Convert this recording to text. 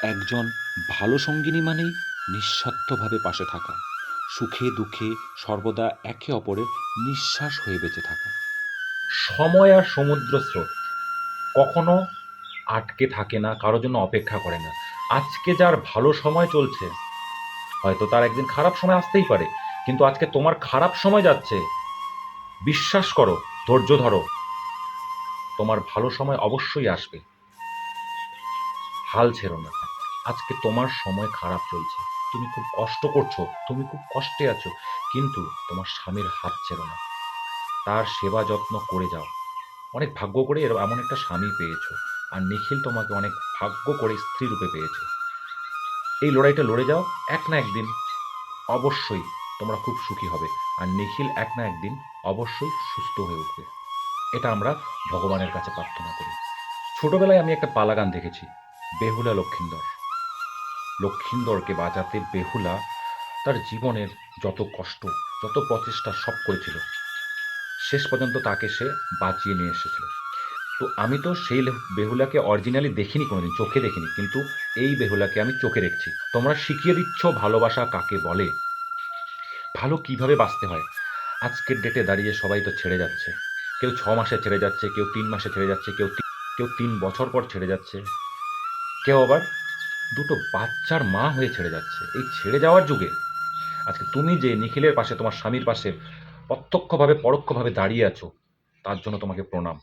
একজন ভালো সঙ্গিনী মানেই নিঃস্বার্থভাবে পাশে থাকা, সুখে দুঃখে সর্বদা একে অপরের নিঃশ্বাস হয়ে বেঁচে থাকা। সময় আর সমুদ্র স্রোত কখনো আটকে থাকে না, কারো জন্য অপেক্ষা করে না। আজকে যার ভালো সময় চলছে, হয়তো তার একদিন খারাপ সময় আসতেই পারে, কিন্তু আজকে তোমার খারাপ সময় যাচ্ছে, বিশ্বাস করো, ধৈর্য ধরো, তোমার ভালো সময় অবশ্যই আসবে। হাল ছেড়ো না। আজকে তোমার সময় খারাপ চলছে, তুমি খুব কষ্ট করছো, তুমি খুব কষ্টে আছো, কিন্তু তোমার স্বামীর হাত ছেড়ো না। তার সেবা যত্ন করে যাও। অনেক ভাগ্য করে এমন একটা স্বামী পেয়েছো, আর নিখিল তোমাকে অনেক ভাগ্য করে স্ত্রী রূপে পেয়েছে। এই লড়াইটা লড়ে যাও, এক না একদিন অবশ্যই তোমরা খুব সুখী হবে, আর নিখিল এক না একদিন অবশ্যই সুস্থ হয়ে উঠবে। এটা আমরা ভগবানের কাছে প্রার্থনা করি। ছোটবেলায় আমি একটা পালা গান দেখেছি, বেহুলা লক্ষিন্দর। লক্ষিন্দরকে বাজাতে বেহুলা তার জীবনের যত কষ্ট, যত প্রচেষ্টা সব করেছিল, শেষ পর্যন্ত তাকে সে বাঁচিয়ে নিয়ে এসেছিল। তো আমি তো সেই বেহুলাকে অরিজিনালি দেখিনি, কোনোদিন চোখে দেখিনি, কিন্তু এই বেহুলাকে আমি চোখে দেখছি। তোমরা শিখিয়ে দিচ্ছ ভালোবাসা কাকে বলে, ভালো কিভাবে বাঁচতে হয়। আজকের ডেটে দাঁড়িয়ে সবাই তো ছেড়ে যাচ্ছে। কেউ 6 মাসে ছেড়ে যাচ্ছে, কেউ 3 মাসে ছেড়ে যাচ্ছে, কেউ 3 বছর পর ছেড়ে যাচ্ছে, কেউ আবার দুটো বাচ্চার মা হয়ে ছেড়ে যাচ্ছে। এই ছেড়ে যাওয়ার যুগে আজকে তুমি যে নিখিলের পাশে, তোমার স্বামীর পাশে প্রত্যক্ষভাবে পরোক্ষভাবে দাঁড়িয়ে আছো, তার জন্য তোমাকে প্রণাম।